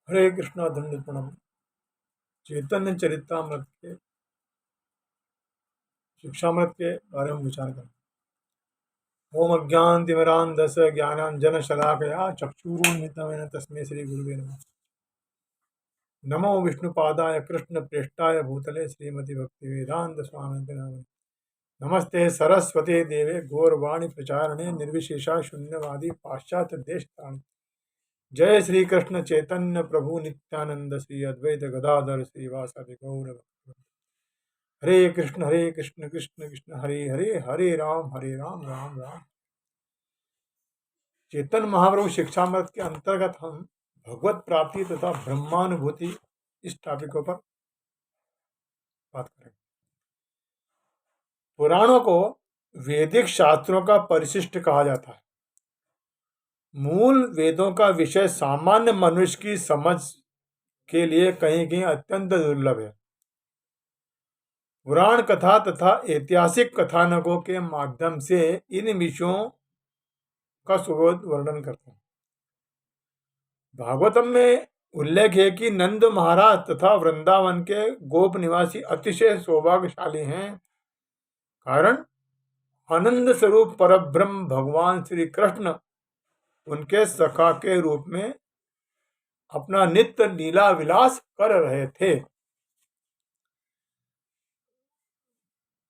हरे कृष्णा दंडपणम चैतन्य चरितामृत के शिक्षामृत के बारे में विचार करें। ओम अज्ञानतिमिरान्धस्य ज्ञानाञ्जनशलाकया चक्षुरुन्मिलितं तस्मै श्री गुरुवे नमः। नमो विष्णुपादाय कृष्णप्रेष्ठाय भूतले श्रीमति भक्तिवेदांत स्वामिते नामिने। नमस्ते सरस्वती देवे गौरवाणी प्रचारणे निर्विशेषा शून्यवादी पाश्चात्य देशतारिणे। जय श्री कृष्ण चैतन्य प्रभु नित्यानंद श्री अद्वैत गदाधर श्रीवासादि गौर भक्तवृंद। हरे कृष्ण कृष्ण कृष्ण हरे हरे, हरे राम राम राम। चेतन महाप्रभु शिक्षामृत के अंतर्गत हम भगवत प्राप्ति तथा ब्रह्मानुभूति इस टॉपिकों पर बात करेंगे। पुराणों को वैदिक शास्त्रों का परिशिष्ट कहा जाता है। मूल वेदों का विषय सामान्य मनुष्य की समझ के लिए कहीं कहीं अत्यंत दुर्लभ है। पुराण कथा तथा ऐतिहासिक कथानकों के माध्यम से इन विषयों का सुबोध वर्णन करते हैं। भागवतम में उल्लेख है कि नंद महाराज तथा वृंदावन के गोप निवासी अतिशय सौभाग्यशाली हैं, कारण आनंद स्वरूप परब्रह्म भगवान श्री कृष्ण उनके सखा के रूप में अपना नित्य लीला विलास कर रहे थे।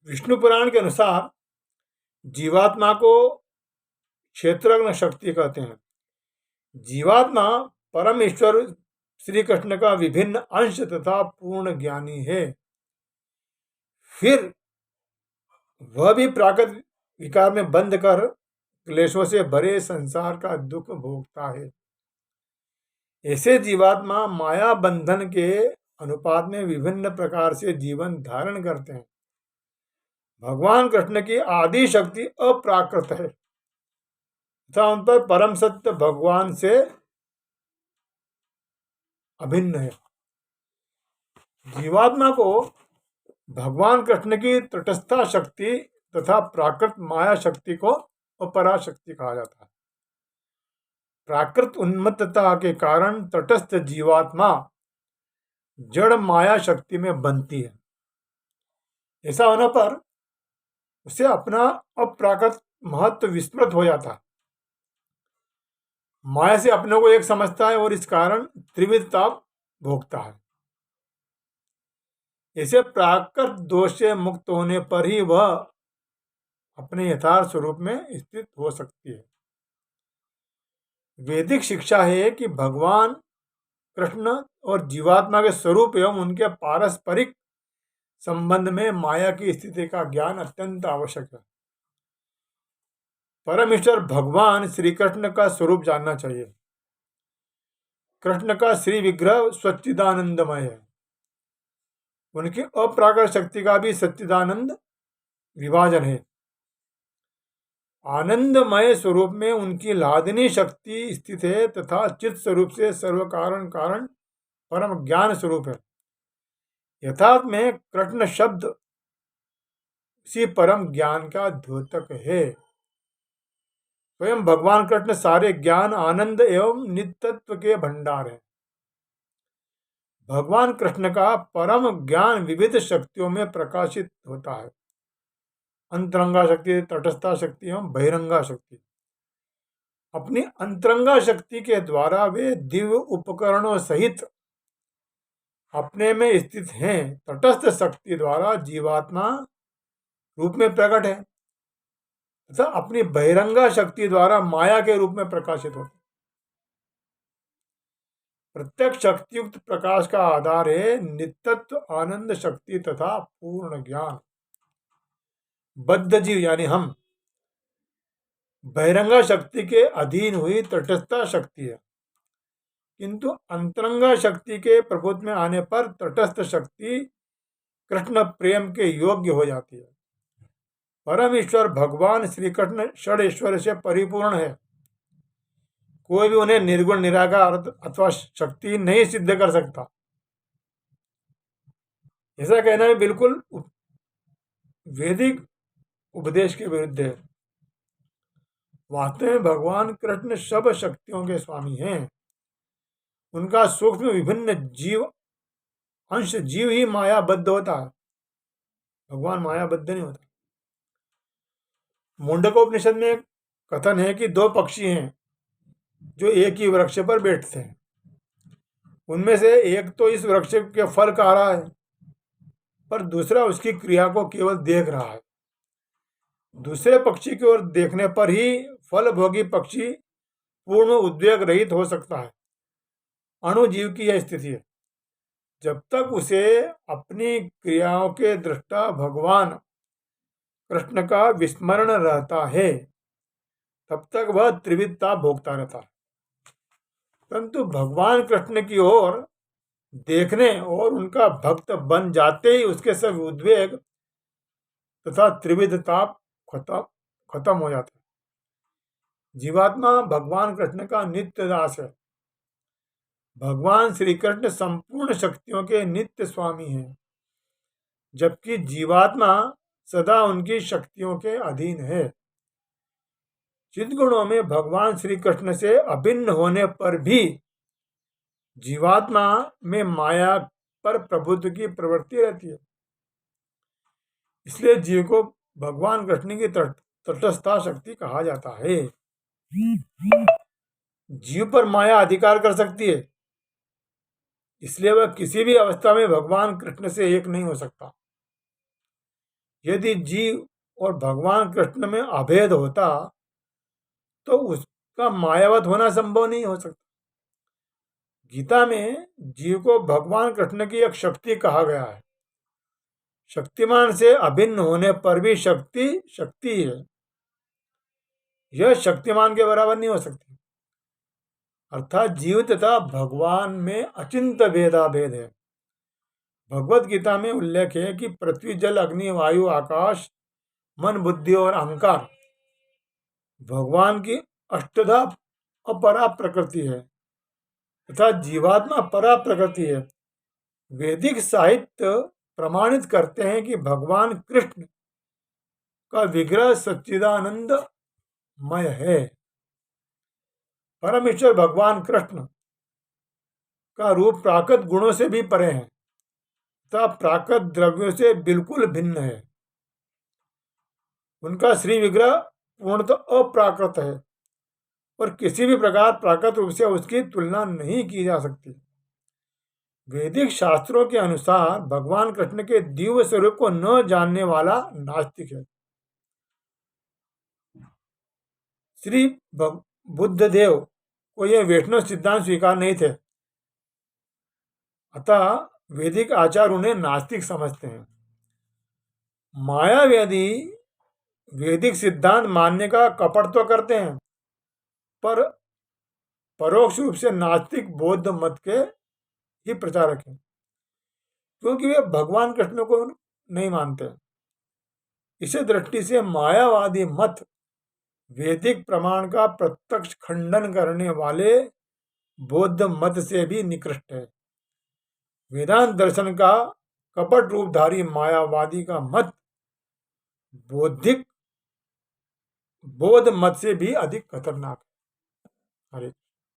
विष्णु पुराण के अनुसार जीवात्मा को क्षेत्रज्ञ शक्ति कहते हैं। जीवात्मा परम ईश्वर श्री कृष्ण का विभिन्न अंश तथा पूर्ण ज्ञानी है। फिर वह भी प्राकृत विकार में बंध कर क्लेशों से भरे संसार का दुख भोगता है। ऐसे जीवात्मा माया बंधन के अनुपात में विभिन्न प्रकार से जीवन धारण करते हैं। भगवान कृष्ण की आदि शक्ति अप्राकृत है तथा उन पर परम सत्य भगवान से अभिन्न है। जीवात्मा को भगवान कृष्ण की तटस्था शक्ति तथा प्राकृत माया शक्ति को अपरा शक्ति कहा जाता है। प्राकृत उन्मत्तता के कारण तटस्थ जीवात्मा जड़ माया शक्ति में बनती है। ऐसा होने पर उसे अपना अप्राकृत महत्व विस्मृत हो जाता है। माया से अपने को एक समझता है और इस कारण त्रिविध ताप भोगता है। ऐसे प्राकृत दोष से मुक्त होने पर ही वह अपने यथार्थ स्वरूप में स्थित हो सकती है। वैदिक शिक्षा है कि भगवान कृष्ण और जीवात्मा के स्वरूप एवं उनके पारस्परिक संबंध में माया की स्थिति का ज्ञान अत्यंत आवश्यक है। परमेश्वर भगवान श्री कृष्ण का स्वरूप जानना चाहिए। कृष्ण का श्री विग्रह सच्चिदानंदमय है। उनकी अप्राकृत शक्ति का भी सच्चिदानंद विभाजन है। आनंदमय स्वरूप में उनकी लादिनी शक्ति स्थित है तथा चित्त स्वरूप से सर्व कारण कारण परम ज्ञान स्वरूप है। यथार्थ में कृष्ण शब्द उसी परम ज्ञान का द्योतक है। स्वयं भगवान कृष्ण सारे ज्ञान आनंद एवं नित्यत्व के भंडार है। भगवान कृष्ण का परम ज्ञान विविध शक्तियों में प्रकाशित होता है। अंतरंगा शक्ति, तटस्था शक्ति एवं बहिरंगा शक्ति। अपनी अंतरंगा शक्ति के द्वारा वे दिव्य उपकरणों सहित अपने में स्थित हैं। तटस्थ शक्ति द्वारा जीवात्मा रूप में प्रकट है तथा अपनी बहिरंगा शक्ति द्वारा माया के रूप में प्रकाशित होते। प्रत्यक्ष शक्तियुक्त प्रकाश का आधार है नित्यत्व, आनंद शक्ति तथा पूर्ण ज्ञान। बद्ध जीव यानी हम बहिरंगा शक्ति के अधीन हुई तटस्था शक्ति है, किंतु अंतरंगा शक्ति के प्रभुत्व में आने पर तटस्थ शक्ति कृष्ण प्रेम के योग्य हो जाती है। परम ईश्वर भगवान श्री कृष्ण षड ऐश्वर्य से परिपूर्ण है। कोई भी उन्हें निर्गुण, निराकार अथवा शक्ति नहीं सिद्ध कर सकता। ऐसा कहना है बिल्कुल वैदिक उपदेश के विरुद्ध है। वास्तव में भगवान कृष्ण सब शक्तियों के स्वामी हैं। उनका सूक्ष्म विभिन्न जीव अंश जीव ही मायाबद्ध होता है, भगवान मायाबद्ध नहीं होता। मुंडकोपनिषद में कथन है कि दो पक्षी हैं जो एक ही वृक्ष पर बैठते हैं। उनमें से एक तो इस वृक्ष के फल खा रहा है, पर दूसरा उसकी क्रिया को केवल देख रहा है। दूसरे पक्षी की ओर देखने पर ही फल भोगी पक्षी पूर्ण उद्वेग रहित हो सकता है। अणुजीव की यह स्थिति है। जब तक उसे अपनी क्रियाओं के दृष्टा भगवान कृष्ण का विस्मरण रहता है, तब तक वह त्रिविधता भोगता रहता है। परंतु भगवान कृष्ण की ओर देखने और उनका भक्त बन जाते ही उसके सब उद्वेग तथा त्रिविधता खत्म हो जाता है। जीवात्मा भगवान कृष्ण का नित्य दास है। भगवान श्री कृष्ण संपूर्ण शक्तियों के नित्य स्वामी हैं, जबकि जीवात्मा सदा उनकी शक्तियों के अधीन है। चिद्गुणों में भगवान श्री कृष्ण से अभिन्न होने पर भी जीवात्मा में माया पर प्रभुत्व की प्रवृत्ति रहती है। इसलिए जीव को भगवान कृष्ण की तटस्था शक्ति कहा जाता है। जीव पर माया अधिकार कर सकती है, इसलिए वह किसी भी अवस्था में भगवान कृष्ण से एक नहीं हो सकता। यदि जीव और भगवान कृष्ण में अभेद होता तो उसका मायावत होना संभव नहीं हो सकता। गीता में जीव को भगवान कृष्ण की एक शक्ति कहा गया है। शक्तिमान से अभिन्न होने पर भी शक्ति शक्ति है, यह शक्तिमान के बराबर नहीं हो सकती। अर्थात जीव तथा भगवान में अचिंत भेदाभेद है। भगवत गीता में उल्लेख है कि पृथ्वी, जल, अग्नि, वायु, आकाश, मन, बुद्धि और अहंकार भगवान की अष्टधा अपरा प्रकृति है तथा जीवात्मा परा प्रकृति है। वैदिक साहित्य प्रमाणित करते हैं कि भगवान कृष्ण का विग्रह सच्चिदानंदमय है। परमेश्वर भगवान कृष्ण का रूप प्राकृत गुणों से भी परे है तथा प्राकृत द्रव्यों से बिल्कुल भिन्न है। उनका श्री विग्रह पूर्णतः अप्राकृत है और किसी भी प्रकार प्राकृत रूप से उसकी तुलना नहीं की जा सकती। वैदिक शास्त्रों के अनुसार भगवान कृष्ण के दिव्य स्वरूप को न जानने वाला नास्तिक है। श्री बुद्धदेव को यह वैष्णव सिद्धांत स्वीकार नहीं थे, अतः वैदिक आचार्य उन्हें नास्तिक समझते हैं। मायावादी वैदिक सिद्धांत मानने का कपट तो करते हैं, पर परोक्ष रूप से नास्तिक बौद्ध मत के ही प्रचारक हैं, क्योंकि वे भगवान कृष्ण को नहीं मानते। इसी दृष्टि से मायावादी मत वैदिक प्रमाण का प्रत्यक्ष खंडन करने वाले बौद्ध मत से भी निकृष्ट है। वेदांत दर्शन का कपट रूपधारी मायावादी का मत बौद्ध मत से भी अधिक खतरनाक है। हरे